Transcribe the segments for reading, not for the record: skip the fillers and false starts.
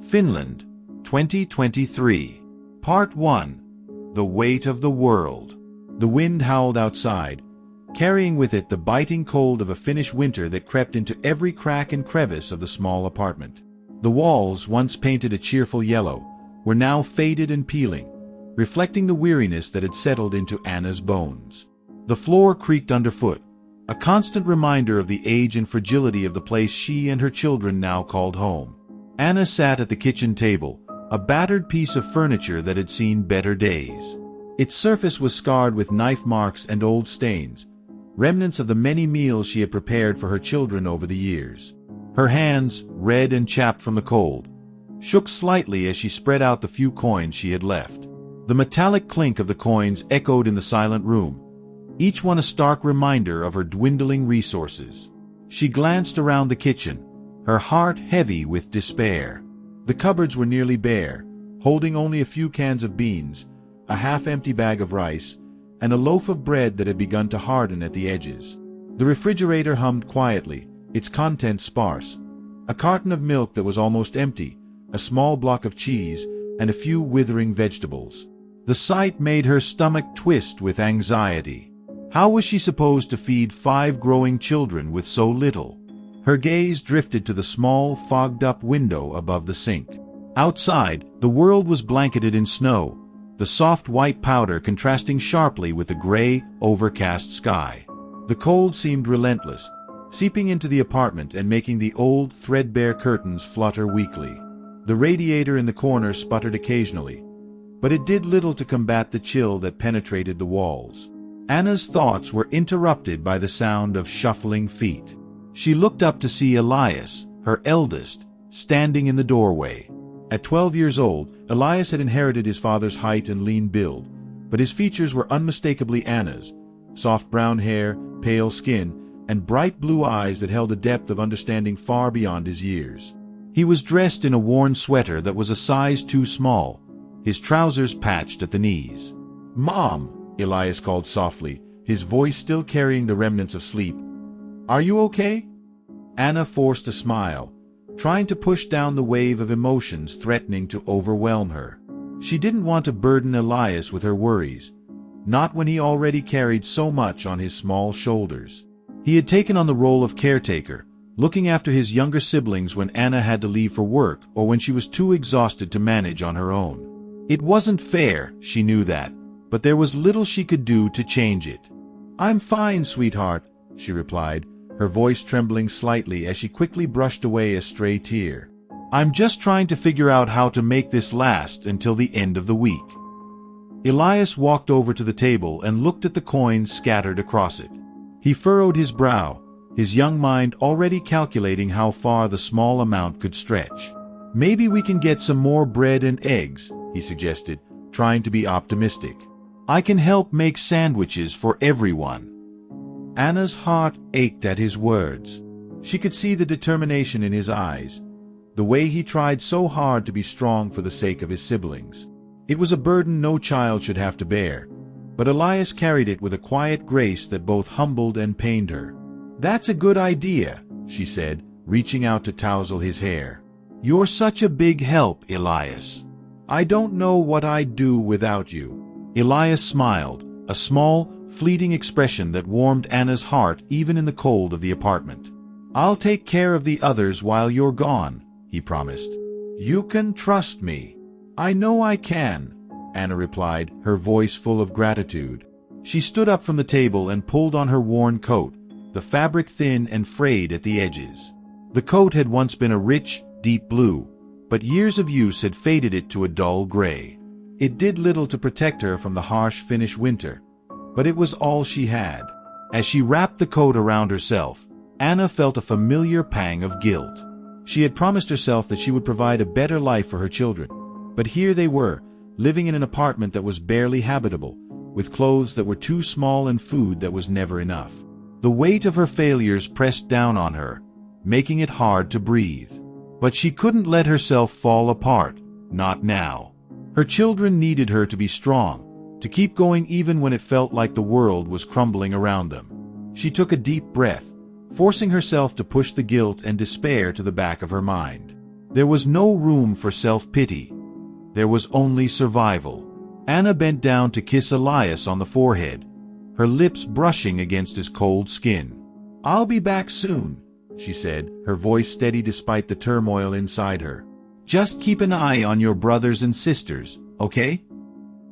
Finland, 2023. Part 1. The Weight of the World. The wind howled outside, carrying with it the biting cold of a Finnish winter that crept into every crack and crevice of the small apartment. The walls, once painted a cheerful yellow, were now faded and peeling, reflecting the weariness that had settled into Anna's bones. The floor creaked underfoot, a constant reminder of the age and fragility of the place she and her children now called home. Anna sat at the kitchen table, a battered piece of furniture that had seen better days. Its surface was scarred with knife marks and old stains, remnants of the many meals she had prepared for her children over the years. Her hands, red and chapped from the cold, shook slightly as she spread out the few coins she had left. The metallic clink of the coins echoed in the silent room, each one a stark reminder of her dwindling resources. She glanced around the kitchen, her heart heavy with despair. The cupboards were nearly bare, holding only a few cans of beans, a half-empty bag of rice, and a loaf of bread that had begun to harden at the edges. The refrigerator hummed quietly, its contents sparse. A carton of milk that was almost empty, a small block of cheese, and a few withering vegetables. The sight made her stomach twist with anxiety. How was she supposed to feed 5 growing children with so little? Her gaze drifted to the small, fogged-up window above the sink. Outside, the world was blanketed in snow, the soft white powder contrasting sharply with the gray, overcast sky. The cold seemed relentless, seeping into the apartment and making the old, threadbare curtains flutter weakly. The radiator in the corner sputtered occasionally, but it did little to combat the chill that penetrated the walls. Anna's thoughts were interrupted by the sound of shuffling feet. She looked up to see Elias, her eldest, standing in the doorway. At 12 years old, Elias had inherited his father's height and lean build, but his features were unmistakably Anna's: soft brown hair, pale skin, and bright blue eyes that held a depth of understanding far beyond his years. He was dressed in a worn sweater that was a size too small, his trousers patched at the knees. "Mom," Elias called softly, his voice still carrying the remnants of sleep. "Are you okay?" Anna forced a smile, trying to push down the wave of emotions threatening to overwhelm her. She didn't want to burden Elias with her worries, not when he already carried so much on his small shoulders. He had taken on the role of caretaker, looking after his younger siblings when Anna had to leave for work or when she was too exhausted to manage on her own. It wasn't fair, she knew that, but there was little she could do to change it. "I'm fine, sweetheart," she replied, her voice trembling slightly as she quickly brushed away a stray tear. "I'm just trying to figure out how to make this last until the end of the week." Elias walked over to the table and looked at the coins scattered across it. He furrowed his brow, his young mind already calculating how far the small amount could stretch. "Maybe we can get some more bread and eggs," he suggested, trying to be optimistic. "I can help make sandwiches for everyone." Anna's heart ached at his words. She could see the determination in his eyes, the way he tried so hard to be strong for the sake of his siblings. It was a burden no child should have to bear, but Elias carried it with a quiet grace that both humbled and pained her. "That's a good idea," she said, reaching out to tousle his hair. "You're such a big help, Elias. I don't know what I'd do without you." Elias smiled, a small, fleeting expression that warmed Anna's heart even in the cold of the apartment. "I'll take care of the others while you're gone," he promised. "You can trust me." "I know I can," Anna replied, her voice full of gratitude. She stood up from the table and pulled on her worn coat, the fabric thin and frayed at the edges. The coat had once been a rich, deep blue, but years of use had faded it to a dull gray. It did little to protect her from the harsh Finnish winter, but it was all she had. As she wrapped the coat around herself, Anna felt a familiar pang of guilt. She had promised herself that she would provide a better life for her children, but here they were, living in an apartment that was barely habitable, with clothes that were too small and food that was never enough. The weight of her failures pressed down on her, making it hard to breathe. But she couldn't let herself fall apart, not now. Her children needed her to be strong, to keep going even when it felt like the world was crumbling around them. She took a deep breath, forcing herself to push the guilt and despair to the back of her mind. There was no room for self-pity. There was only survival. Anna bent down to kiss Elias on the forehead, her lips brushing against his cold skin. "I'll be back soon," she said, her voice steady despite the turmoil inside her. "Just keep an eye on your brothers and sisters, okay?"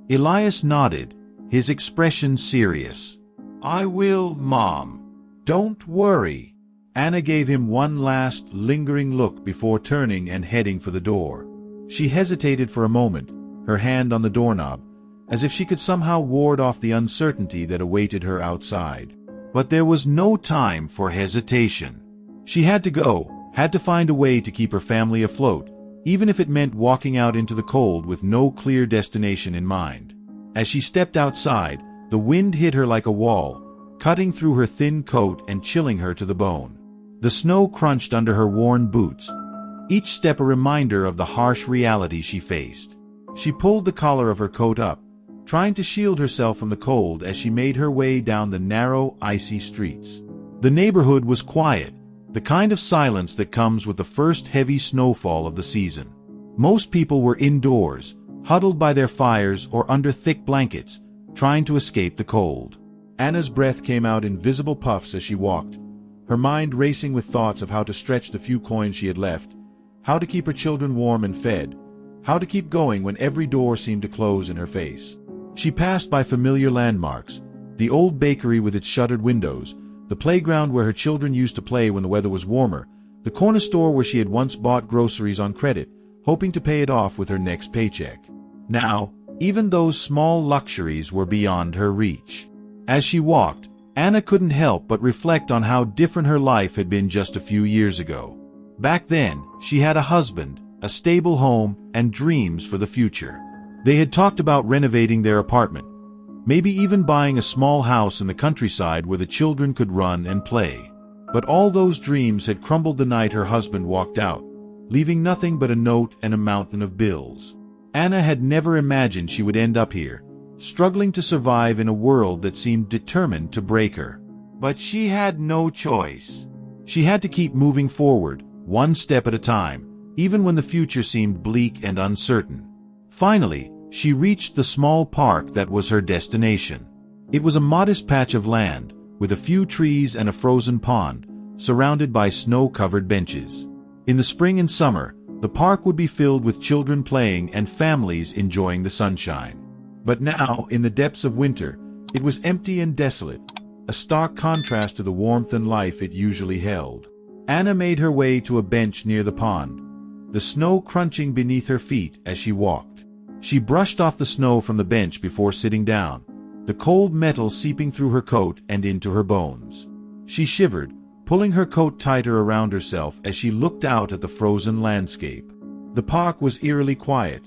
Elias nodded, his expression serious. "I will, Mom. Don't worry." Anna gave him one last, lingering look before turning and heading for the door. She hesitated for a moment, her hand on the doorknob, as if she could somehow ward off the uncertainty that awaited her outside. But there was no time for hesitation. She had to go, had to find a way to keep her family afloat, even if it meant walking out into the cold with no clear destination in mind. As she stepped outside, the wind hit her like a wall, cutting through her thin coat and chilling her to the bone. The snow crunched under her worn boots, each step a reminder of the harsh reality she faced. She pulled the collar of her coat up, trying to shield herself from the cold as she made her way down the narrow, icy streets. The neighborhood was quiet, the kind of silence that comes with the first heavy snowfall of the season. Most people were indoors, huddled by their fires or under thick blankets, trying to escape the cold. Anna's breath came out in visible puffs as she walked, her mind racing with thoughts of how to stretch the few coins she had left, how to keep her children warm and fed, how to keep going when every door seemed to close in her face. She passed by familiar landmarks, the old bakery with its shuttered windows, the playground where her children used to play when the weather was warmer, the corner store where she had once bought groceries on credit, hoping to pay it off with her next paycheck. Now, even those small luxuries were beyond her reach. As she walked, Anna couldn't help but reflect on how different her life had been just a few years ago. Back then, she had a husband, a stable home, and dreams for the future. They had talked about renovating their apartment, maybe even buying a small house in the countryside where the children could run and play. But all those dreams had crumbled the night her husband walked out, leaving nothing but a note and a mountain of bills. Anna had never imagined she would end up here, struggling to survive in a world that seemed determined to break her. But she had no choice. She had to keep moving forward, one step at a time, even when the future seemed bleak and uncertain. Finally, she reached the small park that was her destination. It was a modest patch of land, with a few trees and a frozen pond, surrounded by snow-covered benches. In the spring and summer, the park would be filled with children playing and families enjoying the sunshine. But now, in the depths of winter, it was empty and desolate, a stark contrast to the warmth and life it usually held. Anna made her way to a bench near the pond, the snow crunching beneath her feet as she walked. She brushed off the snow from the bench before sitting down, the cold metal seeping through her coat and into her bones. She shivered, pulling her coat tighter around herself as she looked out at the frozen landscape. The park was eerily quiet,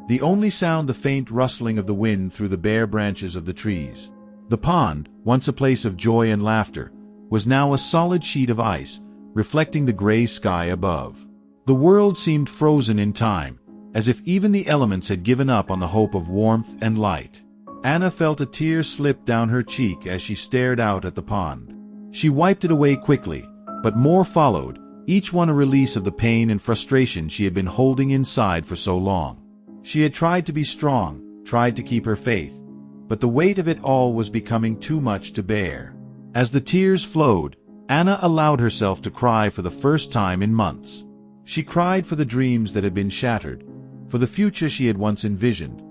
the only sound the faint rustling of the wind through the bare branches of the trees. The pond, once a place of joy and laughter, was now a solid sheet of ice, reflecting the gray sky above. The world seemed frozen in time, as if even the elements had given up on the hope of warmth and light. Anna felt a tear slip down her cheek as she stared out at the pond. She wiped it away quickly, but more followed, each one a release of the pain and frustration she had been holding inside for so long. She had tried to be strong, tried to keep her faith, but the weight of it all was becoming too much to bear. As the tears flowed, Anna allowed herself to cry for the first time in months. She cried for the dreams that had been shattered, for the future she had once envisioned,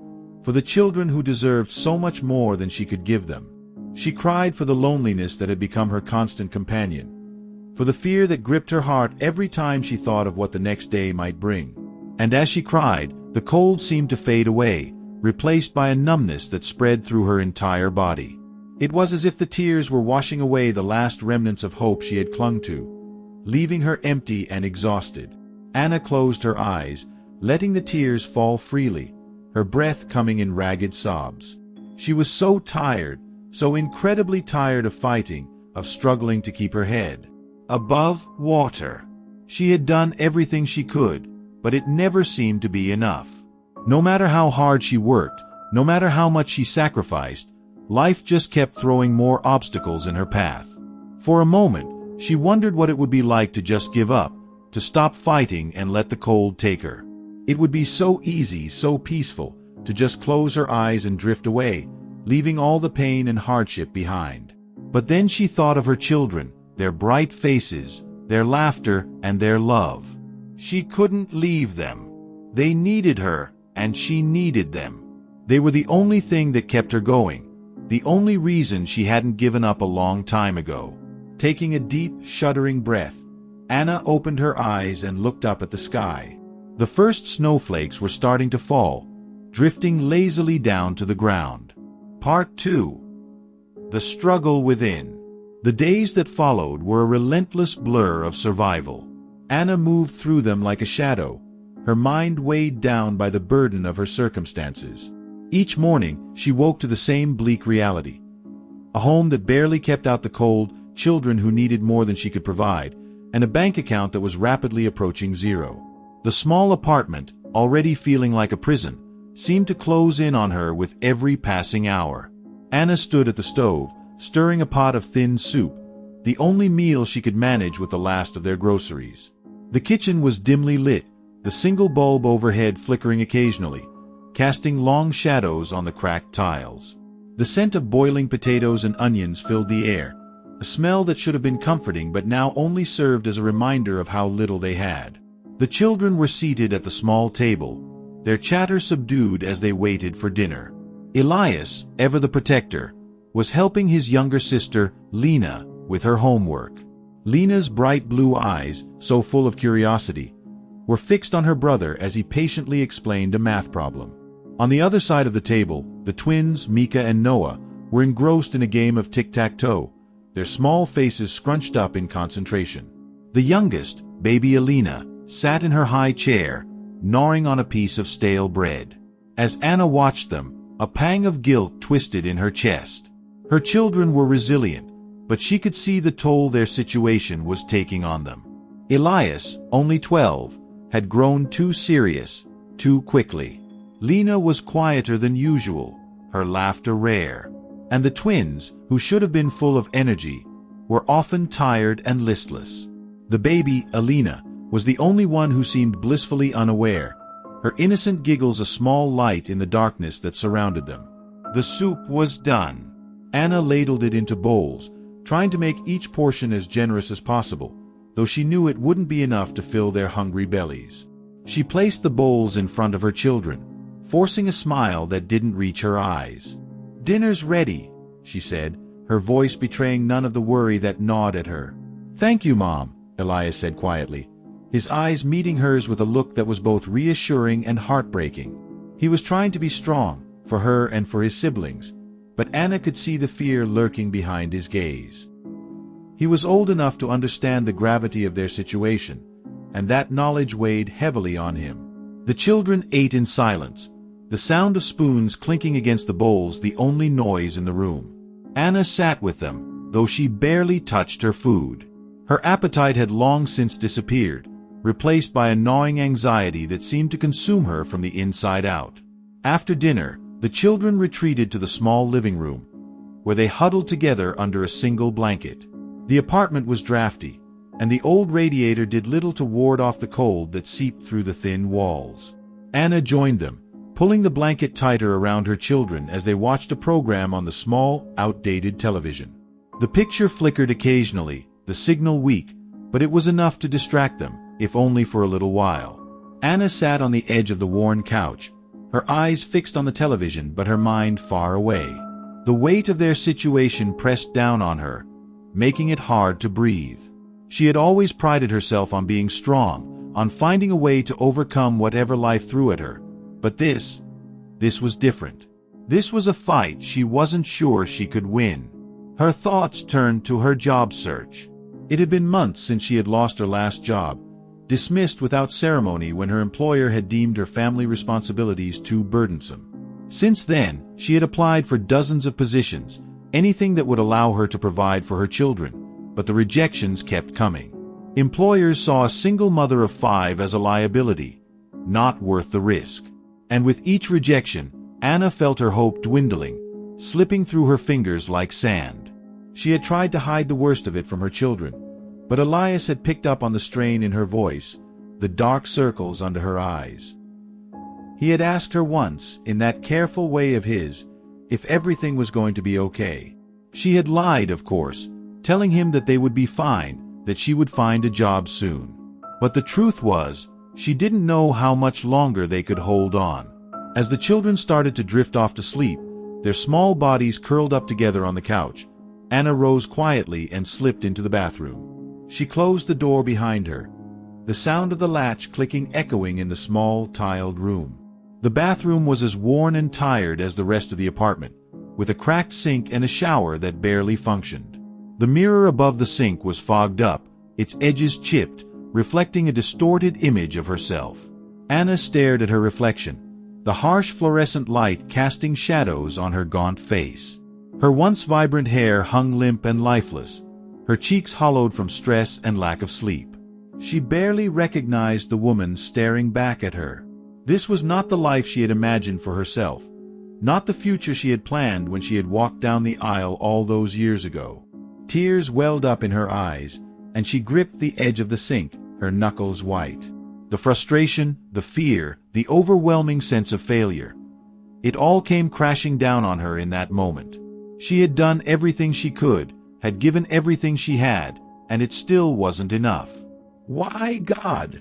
for the children who deserved so much more than she could give them. She cried for the loneliness that had become her constant companion, for the fear that gripped her heart every time she thought of what the next day might bring. And as she cried, the cold seemed to fade away, replaced by a numbness that spread through her entire body. It was as if the tears were washing away the last remnants of hope she had clung to, leaving her empty and exhausted. Anna closed her eyes, letting the tears fall freely, her breath coming in ragged sobs. She was so tired, so incredibly tired of fighting, of struggling to keep her head above water. She had done everything she could, but it never seemed to be enough. No matter how hard she worked, no matter how much she sacrificed, life just kept throwing more obstacles in her path. For a moment, she wondered what it would be like to just give up, to stop fighting and let the cold take her. It would be so easy, so peaceful, to just close her eyes and drift away, leaving all the pain and hardship behind. But then she thought of her children, their bright faces, their laughter, and their love. She couldn't leave them. They needed her, and she needed them. They were the only thing that kept her going, the only reason she hadn't given up a long time ago. Taking a deep, shuddering breath, Anna opened her eyes and looked up at the sky. The first snowflakes were starting to fall, drifting lazily down to the ground. Part 2. The Struggle Within. The days that followed were a relentless blur of survival. Anna moved through them like a shadow, her mind weighed down by the burden of her circumstances. Each morning, she woke to the same bleak reality. A home that barely kept out the cold, children who needed more than she could provide, and a bank account that was rapidly approaching zero. The small apartment, already feeling like a prison, seemed to close in on her with every passing hour. Anna stood at the stove, stirring a pot of thin soup, the only meal she could manage with the last of their groceries. The kitchen was dimly lit, the single bulb overhead flickering occasionally, casting long shadows on the cracked tiles. The scent of boiling potatoes and onions filled the air, a smell that should have been comforting but now only served as a reminder of how little they had. The children were seated at the small table, their chatter subdued as they waited for dinner. Elias, ever the protector, was helping his younger sister, Lena, with her homework. Lena's bright blue eyes, so full of curiosity, were fixed on her brother as he patiently explained a math problem. On the other side of the table, the twins, Mika and Noah, were engrossed in a game of tic-tac-toe, their small faces scrunched up in concentration. The youngest, baby Alina, sat in her high chair, gnawing on a piece of stale bread. As Anna watched them, a pang of guilt twisted in her chest. Her children were resilient, but she could see the toll their situation was taking on them. Elias, only 12, had grown too serious, too quickly. Lena was quieter than usual, her laughter rare. And the twins, who should have been full of energy, were often tired and listless. The baby, Alina, was the only one who seemed blissfully unaware, her innocent giggles a small light in the darkness that surrounded them. The soup was done. Anna ladled it into bowls, trying to make each portion as generous as possible, though she knew it wouldn't be enough to fill their hungry bellies. She placed the bowls in front of her children, forcing a smile that didn't reach her eyes. "Dinner's ready," she said, her voice betraying none of the worry that gnawed at her. "Thank you, Mom," Elias said quietly, his eyes meeting hers with a look that was both reassuring and heartbreaking. He was trying to be strong, for her and for his siblings, but Anna could see the fear lurking behind his gaze. He was old enough to understand the gravity of their situation, and that knowledge weighed heavily on him. The children ate in silence, the sound of spoons clinking against the bowls the only noise in the room. Anna sat with them, though she barely touched her food. Her appetite had long since disappeared, replaced by a gnawing anxiety that seemed to consume her from the inside out. After dinner, the children retreated to the small living room, where they huddled together under a single blanket. The apartment was drafty, and the old radiator did little to ward off the cold that seeped through the thin walls. Anna joined them, pulling the blanket tighter around her children as they watched a program on the small, outdated television. The picture flickered occasionally, the signal weak, but it was enough to distract them, if only for a little while. Anna sat on the edge of the worn couch, her eyes fixed on the television but her mind far away. The weight of their situation pressed down on her, making it hard to breathe. She had always prided herself on being strong, on finding a way to overcome whatever life threw at her. But this was different. This was a fight she wasn't sure she could win. Her thoughts turned to her job search. It had been months since she had lost her last job, dismissed without ceremony when her employer had deemed her family responsibilities too burdensome. Since then, she had applied for dozens of positions, anything that would allow her to provide for her children, but the rejections kept coming. Employers saw a single mother of 5 as a liability, not worth the risk. And with each rejection, Anna felt her hope dwindling, slipping through her fingers like sand. She had tried to hide the worst of it from her children, But Elias had picked up on the strain in her voice, the dark circles under her eyes. He had asked her once, in that careful way of his, if everything was going to be okay. She had lied, of course, telling him that they would be fine, that she would find a job soon. But the truth was, she didn't know how much longer they could hold on. As the children started to drift off to sleep, their small bodies curled up together on the couch, Anna rose quietly and slipped into the bathroom. She closed the door behind her, the sound of the latch clicking echoing in the small, tiled room. The bathroom was as worn and tired as the rest of the apartment, with a cracked sink and a shower that barely functioned. The mirror above the sink was fogged up, its edges chipped, reflecting a distorted image of herself. Anna stared at her reflection, the harsh fluorescent light casting shadows on her gaunt face. Her once vibrant hair hung limp and lifeless, her cheeks hollowed from stress and lack of sleep. She barely recognized the woman staring back at her. This was not the life she had imagined for herself, not the future she had planned when she had walked down the aisle all those years ago. Tears welled up in her eyes, and she gripped the edge of the sink, her knuckles white. The frustration, the fear, the overwhelming sense of failure. It all came crashing down on her in that moment. She had done everything she could, had given everything she had, and it still wasn't enough. "Why, God?"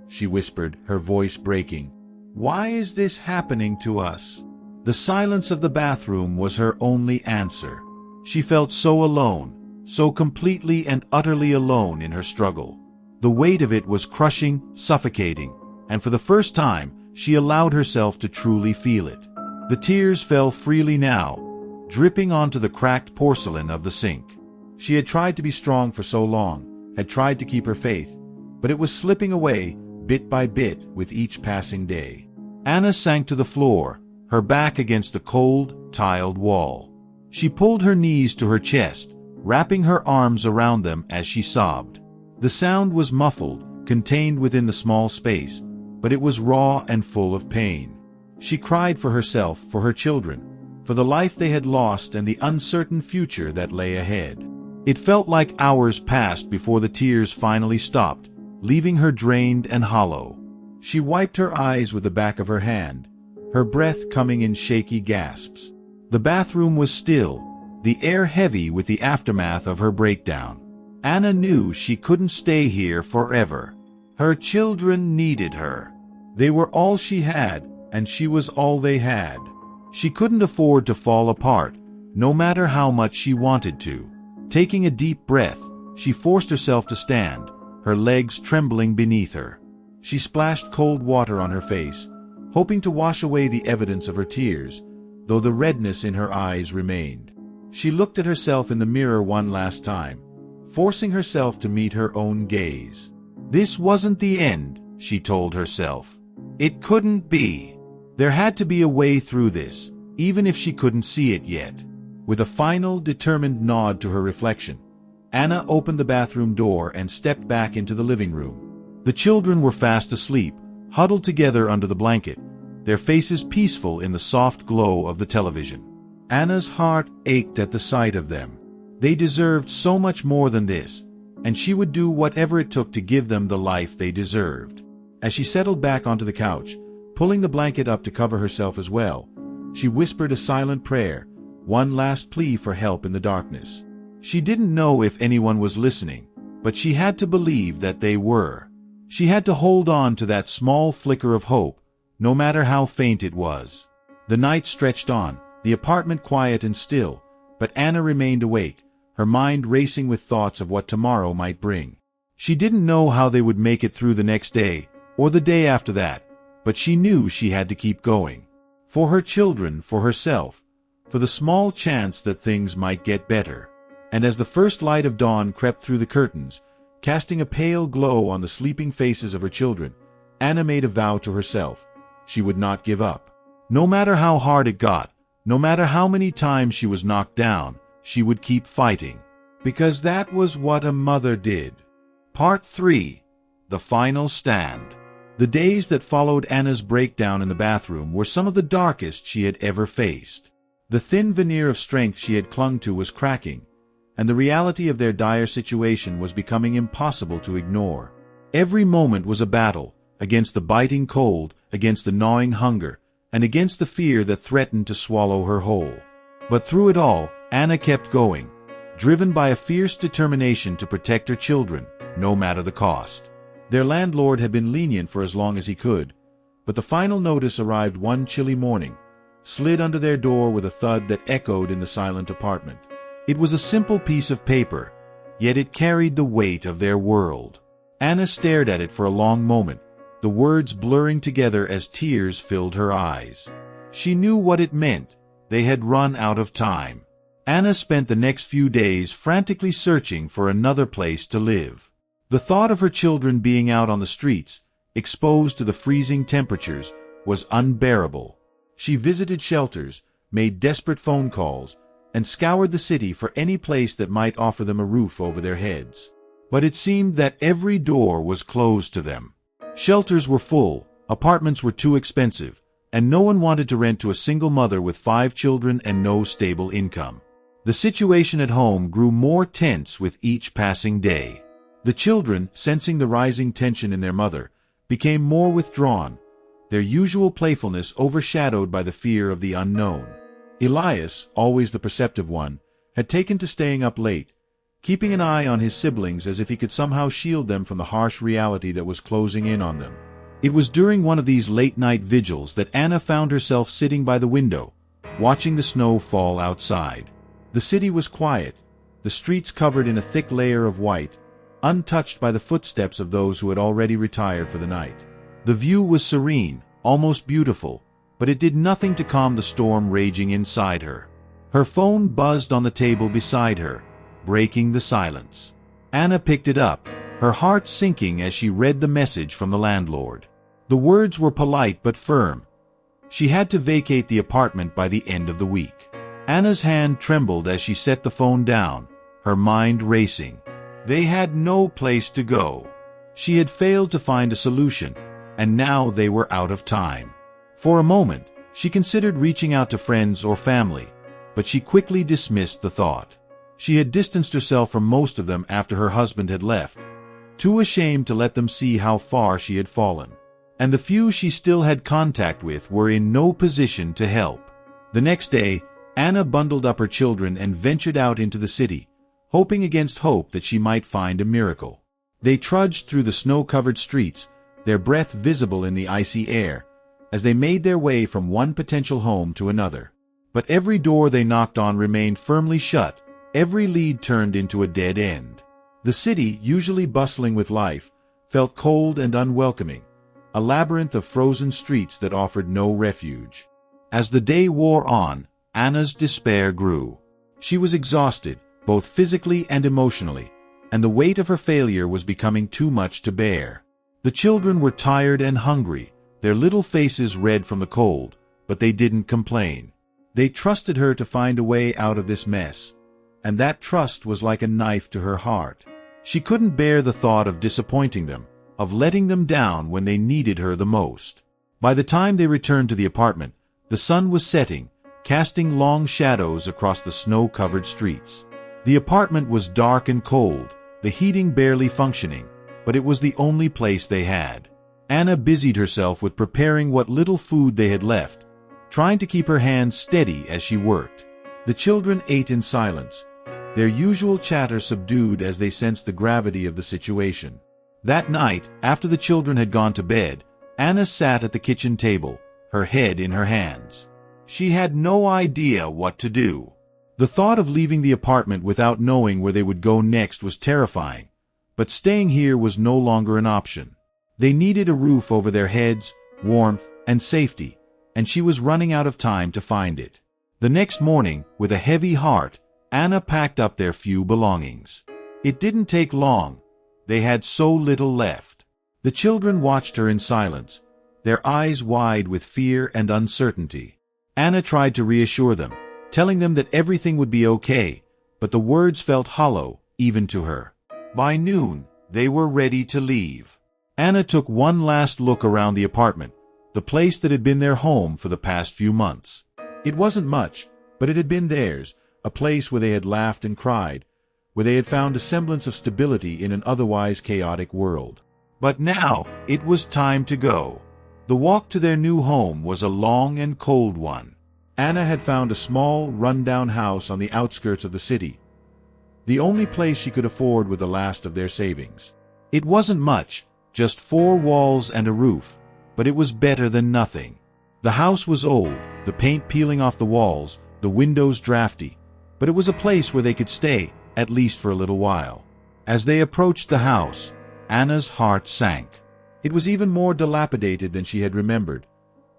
she whispered, her voice breaking. "Why is this happening to us?" The silence of the bathroom was her only answer. She felt so alone, so completely and utterly alone in her struggle. The weight of it was crushing, suffocating, and for the first time, she allowed herself to truly feel it. The tears fell freely now, dripping onto the cracked porcelain of the sink. She had tried to be strong for so long, had tried to keep her faith, but it was slipping away, bit by bit, with each passing day. Anna sank to the floor, her back against the cold, tiled wall. She pulled her knees to her chest, wrapping her arms around them as she sobbed. The sound was muffled, contained within the small space, but it was raw and full of pain. She cried for herself, for her children, for the life they had lost and the uncertain future that lay ahead. It felt like hours passed before the tears finally stopped, leaving her drained and hollow. She wiped her eyes with the back of her hand, her breath coming in shaky gasps. The bathroom was still, the air heavy with the aftermath of her breakdown. Anna knew she couldn't stay here forever. Her children needed her. They were all she had, and she was all they had. She couldn't afford to fall apart, no matter how much she wanted to. Taking a deep breath, she forced herself to stand, her legs trembling beneath her. She splashed cold water on her face, hoping to wash away the evidence of her tears, though the redness in her eyes remained. She looked at herself in the mirror one last time, forcing herself to meet her own gaze. This wasn't the end, she told herself. It couldn't be. There had to be a way through this, even if she couldn't see it yet. With a final, determined nod to her reflection, Anna opened the bathroom door and stepped back into the living room. The children were fast asleep, huddled together under the blanket, their faces peaceful in the soft glow of the television. Anna's heart ached at the sight of them. They deserved so much more than this, and she would do whatever it took to give them the life they deserved. As she settled back onto the couch, pulling the blanket up to cover herself as well, she whispered a silent prayer, one last plea for help in the darkness. She didn't know if anyone was listening, but she had to believe that they were. She had to hold on to that small flicker of hope, no matter how faint it was. The night stretched on, the apartment quiet and still, but Anna remained awake, her mind racing with thoughts of what tomorrow might bring. She didn't know how they would make it through the next day, or the day after that, but she knew she had to keep going. For her children, for herself, for the small chance that things might get better. And as the first light of dawn crept through the curtains, casting a pale glow on the sleeping faces of her children, Anna made a vow to herself. She would not give up. No matter how hard it got, no matter how many times she was knocked down, she would keep fighting. Because that was what a mother did. Part 3. The Final Stand. The days that followed Anna's breakdown in the bathroom were some of the darkest she had ever faced. The thin veneer of strength she had clung to was cracking, and the reality of their dire situation was becoming impossible to ignore. Every moment was a battle, against the biting cold, against the gnawing hunger, and against the fear that threatened to swallow her whole. But through it all, Anna kept going, driven by a fierce determination to protect her children, no matter the cost. Their landlord had been lenient for as long as he could, but the final notice arrived one chilly morning, slid under their door with a thud that echoed in the silent apartment. It was a simple piece of paper, yet it carried the weight of their world. Anna stared at it for a long moment, the words blurring together as tears filled her eyes. She knew what it meant. They had run out of time. Anna spent the next few days frantically searching for another place to live. The thought of her children being out on the streets, exposed to the freezing temperatures, was unbearable. She visited shelters, made desperate phone calls, and scoured the city for any place that might offer them a roof over their heads. But it seemed that every door was closed to them. Shelters were full, apartments were too expensive, and no one wanted to rent to a single mother with 5 children and no stable income. The situation at home grew more tense with each passing day. The children, sensing the rising tension in their mother, became more withdrawn, their usual playfulness overshadowed by the fear of the unknown. Elias, always the perceptive one, had taken to staying up late, keeping an eye on his siblings as if he could somehow shield them from the harsh reality that was closing in on them. It was during one of these late-night vigils that Anna found herself sitting by the window, watching the snow fall outside. The city was quiet, the streets covered in a thick layer of white, untouched by the footsteps of those who had already retired for the night. The view was serene, almost beautiful, but it did nothing to calm the storm raging inside her. Her phone buzzed on the table beside her, breaking the silence. Anna picked it up, her heart sinking as she read the message from the landlord. The words were polite but firm. She had to vacate the apartment by the end of the week. Anna's hand trembled as she set the phone down, her mind racing. They had no place to go. She had failed to find a solution, and now they were out of time. For a moment, she considered reaching out to friends or family, but she quickly dismissed the thought. She had distanced herself from most of them after her husband had left, too ashamed to let them see how far she had fallen. And the few she still had contact with were in no position to help. The next day, Anna bundled up her children and ventured out into the city, hoping against hope that she might find a miracle. They trudged through the snow-covered streets, their breath visible in the icy air, as they made their way from one potential home to another. But every door they knocked on remained firmly shut, every lead turned into a dead end. The city, usually bustling with life, felt cold and unwelcoming, a labyrinth of frozen streets that offered no refuge. As the day wore on, Anna's despair grew. She was exhausted, both physically and emotionally, and the weight of her failure was becoming too much to bear. The children were tired and hungry, their little faces red from the cold, but they didn't complain. They trusted her to find a way out of this mess, and that trust was like a knife to her heart. She couldn't bear the thought of disappointing them, of letting them down when they needed her the most. By the time they returned to the apartment, the sun was setting, casting long shadows across the snow-covered streets. The apartment was dark and cold, the heating barely functioning, but it was the only place they had. Anna busied herself with preparing what little food they had left, trying to keep her hands steady as she worked. The children ate in silence, their usual chatter subdued as they sensed the gravity of the situation. That night, after the children had gone to bed, Anna sat at the kitchen table, her head in her hands. She had no idea what to do. The thought of leaving the apartment without knowing where they would go next was terrifying, but staying here was no longer an option. They needed a roof over their heads, warmth, and safety, and she was running out of time to find it. The next morning, with a heavy heart, Anna packed up their few belongings. It didn't take long. They had so little left. The children watched her in silence, their eyes wide with fear and uncertainty. Anna tried to reassure them, telling them that everything would be okay, but the words felt hollow, even to her. By noon, they were ready to leave. Anna took one last look around the apartment, the place that had been their home for the past few months. It wasn't much, but it had been theirs, a place where they had laughed and cried, where they had found a semblance of stability in an otherwise chaotic world. But now, it was time to go. The walk to their new home was a long and cold one. Anna had found a small, run-down house on the outskirts of the city, the only place she could afford with the last of their savings. It wasn't much, just 4 walls and a roof, but it was better than nothing. The house was old, the paint peeling off the walls, the windows drafty, but it was a place where they could stay, at least for a little while. As they approached the house, Anna's heart sank. It was even more dilapidated than she had remembered,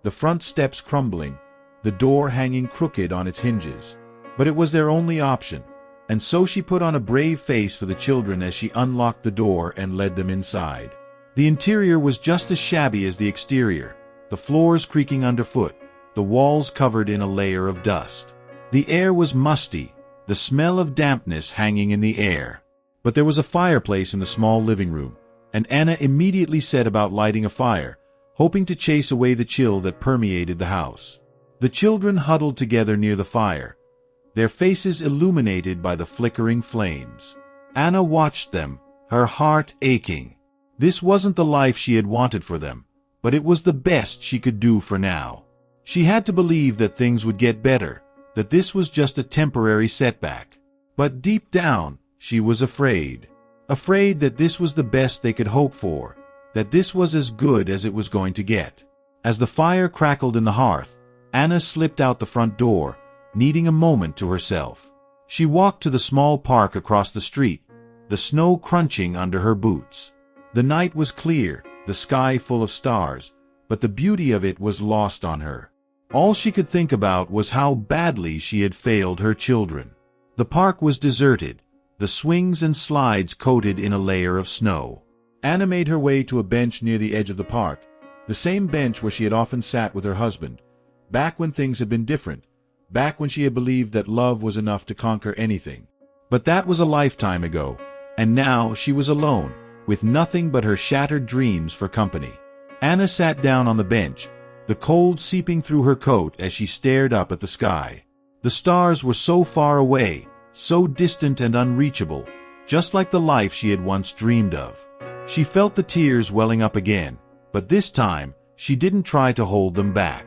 the front steps crumbling, the door hanging crooked on its hinges. But it was their only option, and so she put on a brave face for the children as she unlocked the door and led them inside. The interior was just as shabby as the exterior, the floors creaking underfoot, the walls covered in a layer of dust. The air was musty, the smell of dampness hanging in the air. But there was a fireplace in the small living room, and Anna immediately set about lighting a fire, hoping to chase away the chill that permeated the house. The children huddled together near the fire, their faces illuminated by the flickering flames. Anna watched them, her heart aching. This wasn't the life she had wanted for them, but it was the best she could do for now. She had to believe that things would get better, that this was just a temporary setback. But deep down, she was afraid. Afraid that this was the best they could hope for, that this was as good as it was going to get. As the fire crackled in the hearth, Anna slipped out the front door, needing a moment to herself. She walked to the small park across the street, the snow crunching under her boots. The night was clear, the sky full of stars, but the beauty of it was lost on her. All she could think about was how badly she had failed her children. The park was deserted, the swings and slides coated in a layer of snow. Anna made her way to a bench near the edge of the park, the same bench where she had often sat with her husband, back when things had been different, back when she had believed that love was enough to conquer anything. But that was a lifetime ago, and now she was alone, with nothing but her shattered dreams for company. Anna sat down on the bench, the cold seeping through her coat as she stared up at the sky. The stars were so far away, so distant and unreachable, just like the life she had once dreamed of. She felt the tears welling up again, but this time, she didn't try to hold them back.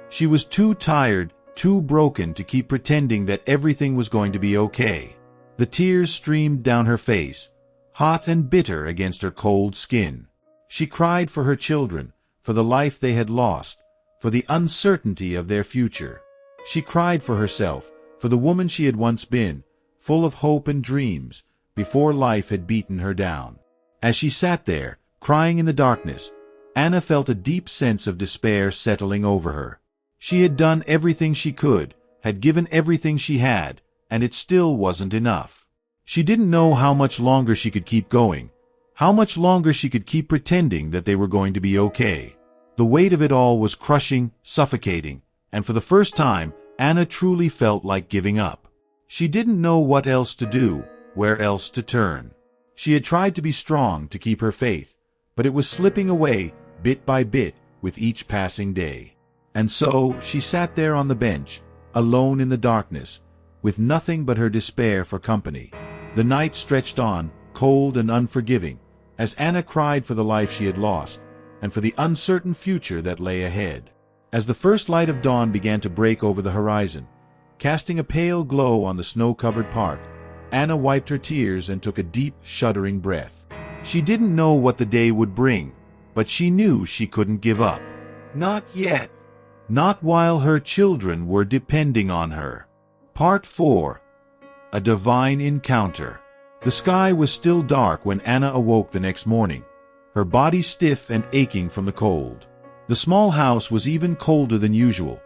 She was too tired, too broken to keep pretending that everything was going to be okay. The tears streamed down her face, hot and bitter against her cold skin. She cried for her children, for the life they had lost, for the uncertainty of their future. She cried for herself, for the woman she had once been, full of hope and dreams, before life had beaten her down. As she sat there, crying in the darkness, Anna felt a deep sense of despair settling over her. She had done everything she could, had given everything she had, and it still wasn't enough. She didn't know how much longer she could keep going, how much longer she could keep pretending that they were going to be okay. The weight of it all was crushing, suffocating, and for the first time, Anna truly felt like giving up. She didn't know what else to do, where else to turn. She had tried to be strong to keep her faith, but it was slipping away, bit by bit, with each passing day. And so she sat there on the bench, alone in the darkness, with nothing but her despair for company. The night stretched on, cold and unforgiving, as Anna cried for the life she had lost, and for the uncertain future that lay ahead. As the first light of dawn began to break over the horizon, casting a pale glow on the snow-covered park, Anna wiped her tears and took a deep, shuddering breath. She didn't know what the day would bring, but she knew she couldn't give up. Not yet. Not while her children were depending on her. Part 4. A Divine Encounter. The sky was still dark when Anna awoke the next morning, her body stiff and aching from the cold. The small house was even colder than usual,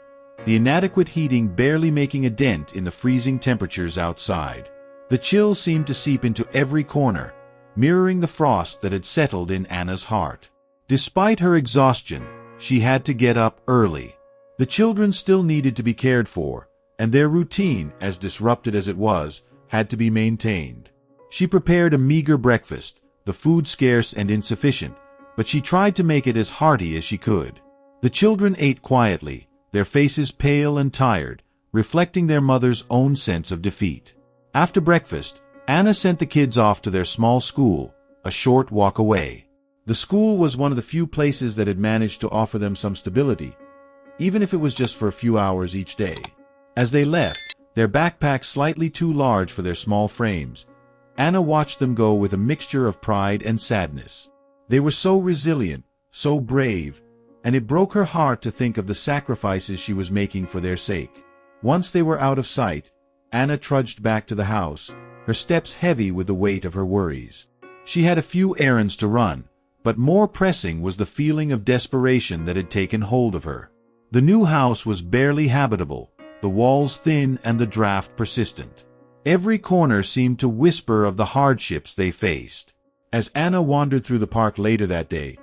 the inadequate heating barely making a dent in the freezing temperatures outside. The chill seemed to seep into every corner, mirroring the frost that had settled in Anna's heart. Despite her exhaustion, she had to get up early. The children still needed to be cared for, and their routine, as disrupted as it was, had to be maintained. She prepared a meager breakfast, the food scarce and insufficient, but she tried to make it as hearty as she could. The children ate quietly, their faces pale and tired, reflecting their mother's own sense of defeat. After breakfast, Anna sent the kids off to their small school, a short walk away. The school was one of the few places that had managed to offer them some stability, even if it was just for a few hours each day. As they left, their backpacks slightly too large for their small frames, Anna watched them go with a mixture of pride and sadness. They were so resilient, so brave, and it broke her heart to think of the sacrifices she was making for their sake. Once they were out of sight, Anna trudged back to the house, her steps heavy with the weight of her worries. She had a few errands to run, but more pressing was the feeling of desperation that had taken hold of her. The new house was barely habitable, the walls thin and the draft persistent. Every corner seemed to whisper of the hardships they faced. As Anna wandered through the park later that day,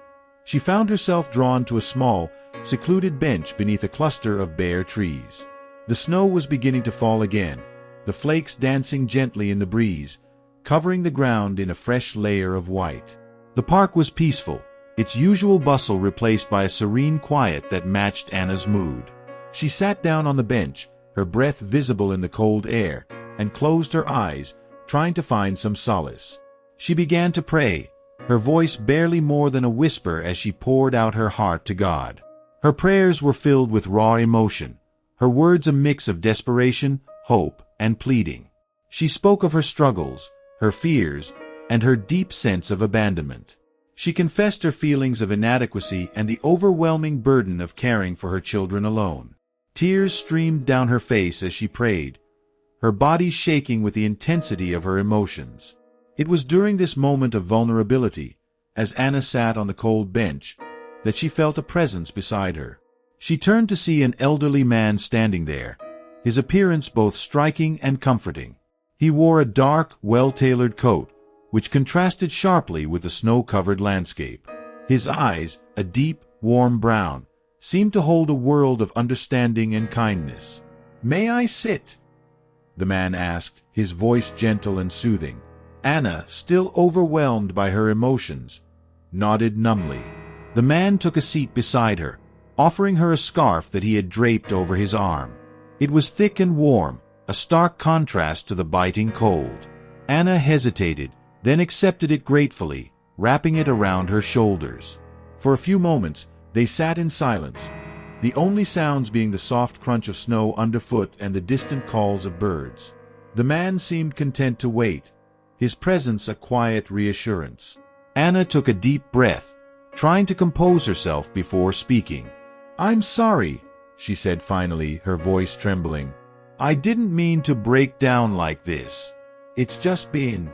she found herself drawn to a small, secluded bench beneath a cluster of bare trees. The snow was beginning to fall again, the flakes dancing gently in the breeze, covering the ground in a fresh layer of white. The park was peaceful, its usual bustle replaced by a serene quiet that matched Anna's mood. She sat down on the bench, her breath visible in the cold air, and closed her eyes, trying to find some solace. She began to pray, her voice barely more than a whisper as she poured out her heart to God. Her prayers were filled with raw emotion, her words a mix of desperation, hope, and pleading. She spoke of her struggles, her fears, and her deep sense of abandonment. She confessed her feelings of inadequacy and the overwhelming burden of caring for her children alone. Tears streamed down her face as she prayed, her body shaking with the intensity of her emotions. It was during this moment of vulnerability, as Anna sat on the cold bench, that she felt a presence beside her. She turned to see an elderly man standing there, his appearance both striking and comforting. He wore a dark, well-tailored coat, which contrasted sharply with the snow-covered landscape. His eyes, a deep, warm brown, seemed to hold a world of understanding and kindness. "May I sit?" the man asked, his voice gentle and soothing. Anna, still overwhelmed by her emotions, nodded numbly. The man took a seat beside her, offering her a scarf that he had draped over his arm. It was thick and warm, a stark contrast to the biting cold. Anna hesitated, then accepted it gratefully, wrapping it around her shoulders. For a few moments, they sat in silence, the only sounds being the soft crunch of snow underfoot and the distant calls of birds. The man seemed content to wait, his presence a quiet reassurance. Anna took a deep breath, trying to compose herself before speaking. "I'm sorry," she said finally, her voice trembling. "I didn't mean to break down like this. It's just been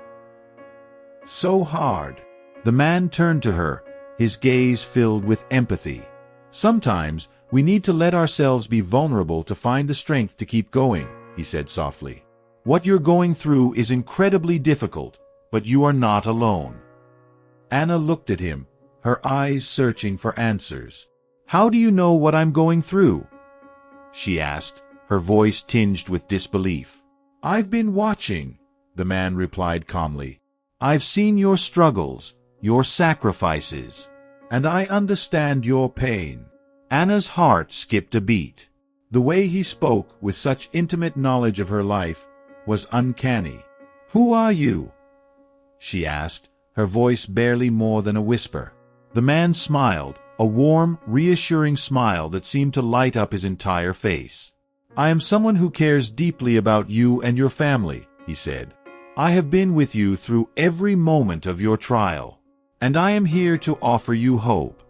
so hard." The man turned to her, his gaze filled with empathy. "Sometimes we need to let ourselves be vulnerable to find the strength to keep going," he said softly. "What you're going through is incredibly difficult, but you are not alone." Anna looked at him, her eyes searching for answers. "How do you know what I'm going through?" she asked, her voice tinged with disbelief. "I've been watching," the man replied calmly. "I've seen your struggles, your sacrifices, and I understand your pain." Anna's heart skipped a beat. The way he spoke with such intimate knowledge of her life was uncanny. "Who are you?" she asked, her voice barely more than a whisper. The man smiled, a warm, reassuring smile that seemed to light up his entire face. "I am someone who cares deeply about you and your family," he said. "I have been with you through every moment of your trial, and I am here to offer you hope."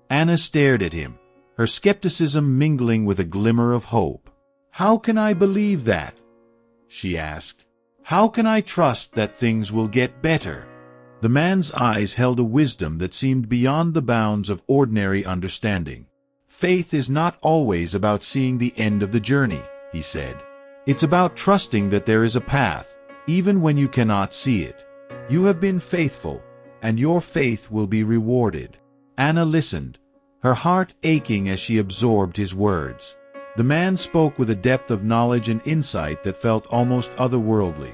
Anna stared at him, her skepticism mingling with a glimmer of hope. "How can I believe that?" she asked. "How can I trust that things will get better?" The man's eyes held a wisdom that seemed beyond the bounds of ordinary understanding. "Faith is not always about seeing the end of the journey," he said. "It's about trusting that there is a path, even when you cannot see it. You have been faithful, and your faith will be rewarded." Anna listened, her heart aching as she absorbed his words. The man spoke with a depth of knowledge and insight that felt almost otherworldly.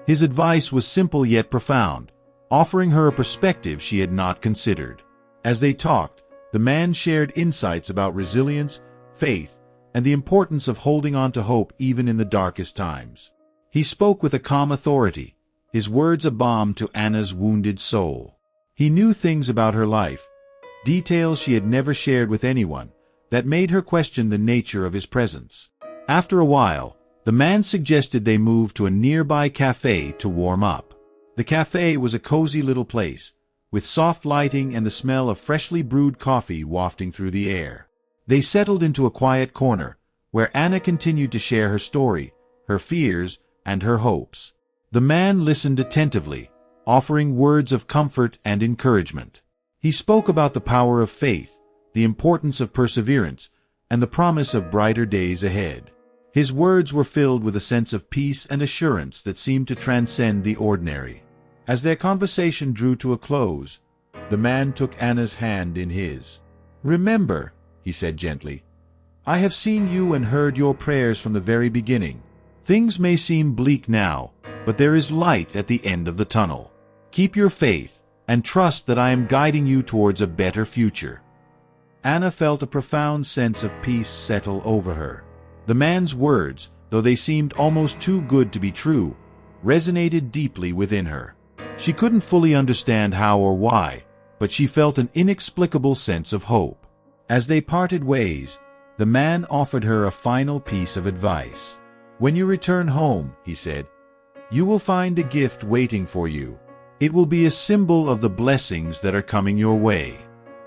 His advice was simple yet profound, offering her a perspective she had not considered. As they talked, the man shared insights about resilience, faith, and the importance of holding on to hope even in the darkest times. He spoke with a calm authority, his words a balm to Anna's wounded soul. He knew things about her life, details she had never shared with anyone, that made her question the nature of his presence. After a while, the man suggested they move to a nearby cafe to warm up. The cafe was a cozy little place, with soft lighting and the smell of freshly brewed coffee wafting through the air. They settled into a quiet corner, where Anna continued to share her story, her fears, and her hopes. The man listened attentively, offering words of comfort and encouragement. He spoke about the power of faith, the importance of perseverance, and the promise of brighter days ahead. His words were filled with a sense of peace and assurance that seemed to transcend the ordinary. As their conversation drew to a close, the man took Anna's hand in his. "Remember," he said gently, "I have seen you and heard your prayers from the very beginning. Things may seem bleak now, but there is light at the end of the tunnel. Keep your faith, and trust that I am guiding you towards a better future." Anna felt a profound sense of peace settle over her. The man's words, though they seemed almost too good to be true, resonated deeply within her. She couldn't fully understand how or why, but she felt an inexplicable sense of hope. As they parted ways, the man offered her a final piece of advice. "When you return home," he said, "you will find a gift waiting for you. It will be a symbol of the blessings that are coming your way.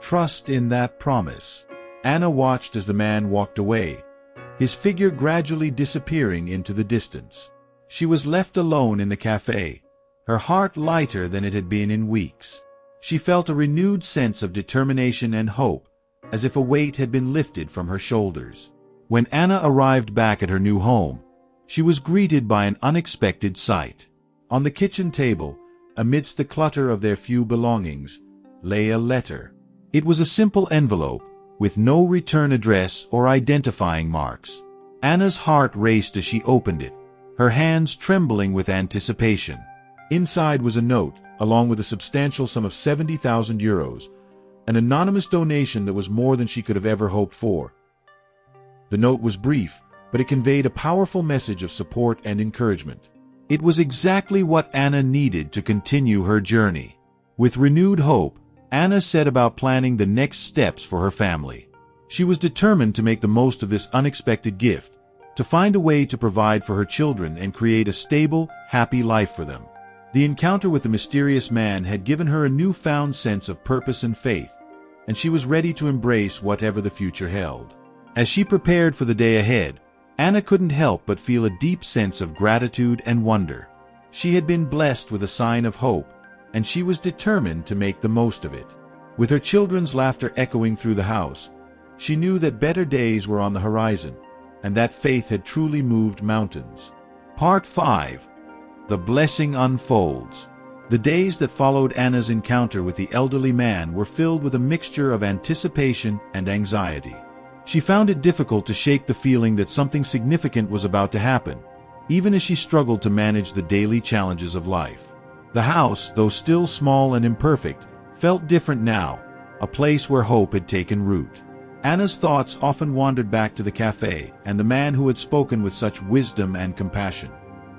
Trust in that promise." Anna watched as the man walked away, his figure gradually disappearing into the distance. She was left alone in the cafe, her heart lighter than it had been in weeks. She felt a renewed sense of determination and hope, as if a weight had been lifted from her shoulders. When Anna arrived back at her new home, she was greeted by an unexpected sight. On the kitchen table, amidst the clutter of their few belongings, lay a letter. It was a simple envelope, with no return address or identifying marks. Anna's heart raced as she opened it, her hands trembling with anticipation. Inside was a note, along with a substantial sum of 70,000 euros, an anonymous donation that was more than she could have ever hoped for. The note was brief, but it conveyed a powerful message of support and encouragement. It was exactly what Anna needed to continue her journey. With renewed hope, Anna set about planning the next steps for her family. She was determined to make the most of this unexpected gift, to find a way to provide for her children and create a stable, happy life for them. The encounter with the mysterious man had given her a newfound sense of purpose and faith, and she was ready to embrace whatever the future held. As she prepared for the day ahead, Anna couldn't help but feel a deep sense of gratitude and wonder. She had been blessed with a sign of hope, and she was determined to make the most of it. With her children's laughter echoing through the house, she knew that better days were on the horizon, and that faith had truly moved mountains. Part 5. The Blessing Unfolds. The days that followed Anna's encounter with the elderly man were filled with a mixture of anticipation and anxiety. She found it difficult to shake the feeling that something significant was about to happen, even as she struggled to manage the daily challenges of life. The house, though still small and imperfect, felt different now, a place where hope had taken root. Anna's thoughts often wandered back to the cafe and the man who had spoken with such wisdom and compassion.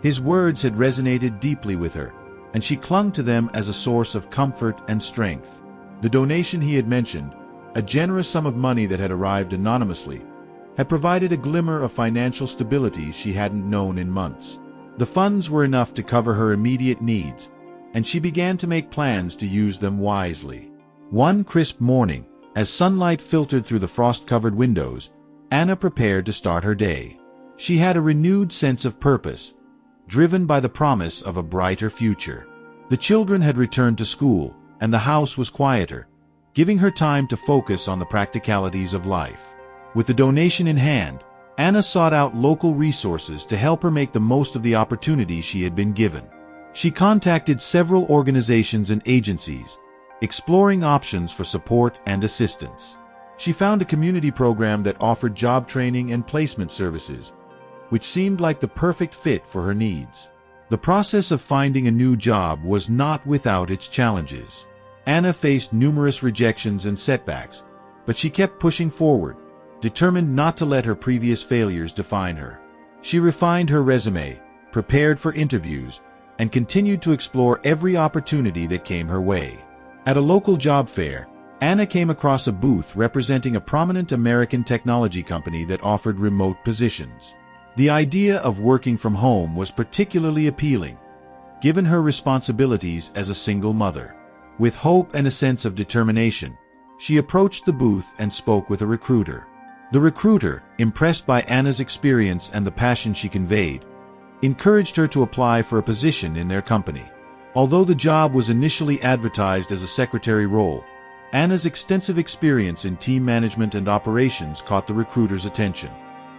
His words had resonated deeply with her, and she clung to them as a source of comfort and strength. The donation he had mentioned, a generous sum of money that had arrived anonymously, had provided a glimmer of financial stability she hadn't known in months. The funds were enough to cover her immediate needs, and she began to make plans to use them wisely. One crisp morning, as sunlight filtered through the frost-covered windows, Anna prepared to start her day. She had a renewed sense of purpose, driven by the promise of a brighter future. The children had returned to school, and the house was quieter, giving her time to focus on the practicalities of life. With the donation in hand, Anna sought out local resources to help her make the most of the opportunity she had been given. She contacted several organizations and agencies, exploring options for support and assistance. She found a community program that offered job training and placement services, which seemed like the perfect fit for her needs. The process of finding a new job was not without its challenges. Anna faced numerous rejections and setbacks, but she kept pushing forward, determined not to let her previous failures define her. She refined her resume, prepared for interviews, and continued to explore every opportunity that came her way. At a local job fair, Anna came across a booth representing a prominent American technology company that offered remote positions. The idea of working from home was particularly appealing, given her responsibilities as a single mother. With hope and a sense of determination, she approached the booth and spoke with a recruiter. The recruiter, impressed by Anna's experience and the passion she conveyed, encouraged her to apply for a position in their company. Although the job was initially advertised as a secretary role, Anna's extensive experience in team management and operations caught the recruiter's attention.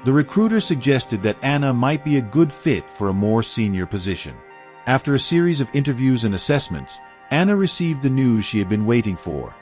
The recruiter suggested that Anna might be a good fit for a more senior position. After a series of interviews and assessments, Anna received the news she had been waiting for.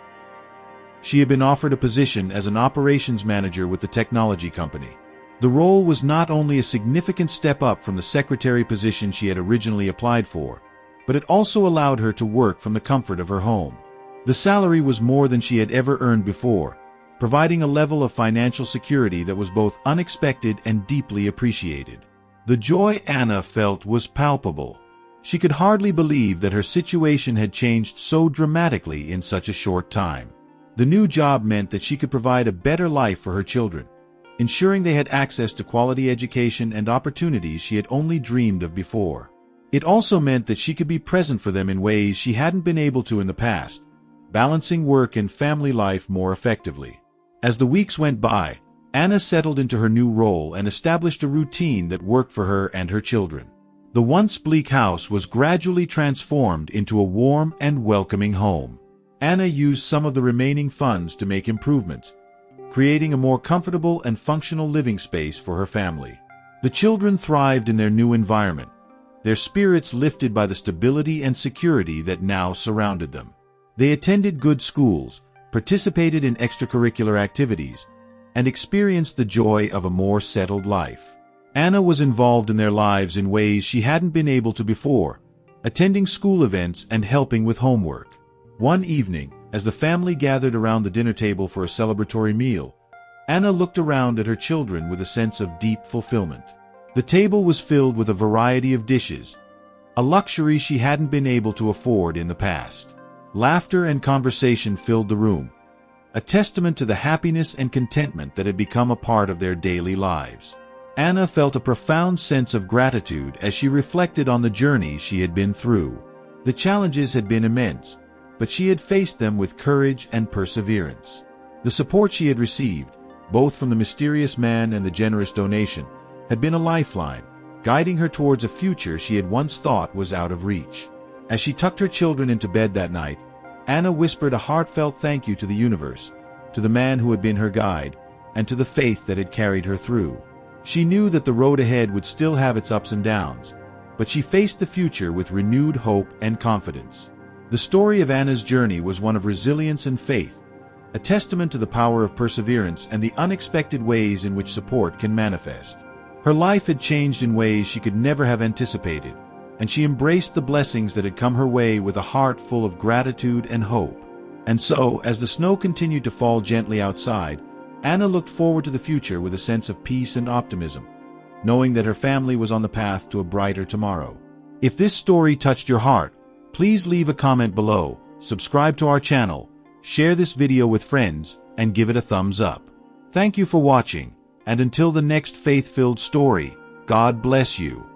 She had been offered a position as an operations manager with the technology company. The role was not only a significant step up from the secretary position she had originally applied for, but it also allowed her to work from the comfort of her home. The salary was more than she had ever earned before, providing a level of financial security that was both unexpected and deeply appreciated. The joy Anna felt was palpable. She could hardly believe that her situation had changed so dramatically in such a short time. The new job meant that she could provide a better life for her children, ensuring they had access to quality education and opportunities she had only dreamed of before. It also meant that she could be present for them in ways she hadn't been able to in the past, balancing work and family life more effectively. As the weeks went by, Anna settled into her new role and established a routine that worked for her and her children. The once bleak house was gradually transformed into a warm and welcoming home. Anna used some of the remaining funds to make improvements, creating a more comfortable and functional living space for her family. The children thrived in their new environment, their spirits lifted by the stability and security that now surrounded them. They attended good schools, participated in extracurricular activities, and experienced the joy of a more settled life. Anna was involved in their lives in ways she hadn't been able to before, attending school events and helping with homework. One evening, as the family gathered around the dinner table for a celebratory meal, Anna looked around at her children with a sense of deep fulfillment. The table was filled with a variety of dishes, a luxury she hadn't been able to afford in the past. Laughter and conversation filled the room, a testament to the happiness and contentment that had become a part of their daily lives. Anna felt a profound sense of gratitude as she reflected on the journey she had been through. The challenges had been immense, but she had faced them with courage and perseverance. The support she had received, both from the mysterious man and the generous donation, had been a lifeline, guiding her towards a future she had once thought was out of reach. As she tucked her children into bed that night, Anna whispered a heartfelt thank you to the universe, to the man who had been her guide, and to the faith that had carried her through. She knew that the road ahead would still have its ups and downs, but she faced the future with renewed hope and confidence. The story of Anna's journey was one of resilience and faith, a testament to the power of perseverance and the unexpected ways in which support can manifest. Her life had changed in ways she could never have anticipated, and she embraced the blessings that had come her way with a heart full of gratitude and hope. And so, as the snow continued to fall gently outside, Anna looked forward to the future with a sense of peace and optimism, knowing that her family was on the path to a brighter tomorrow. If this story touched your heart, please leave a comment below, subscribe to our channel, share this video with friends, and give it a thumbs up. Thank you for watching, and until the next faith-filled story, God bless you.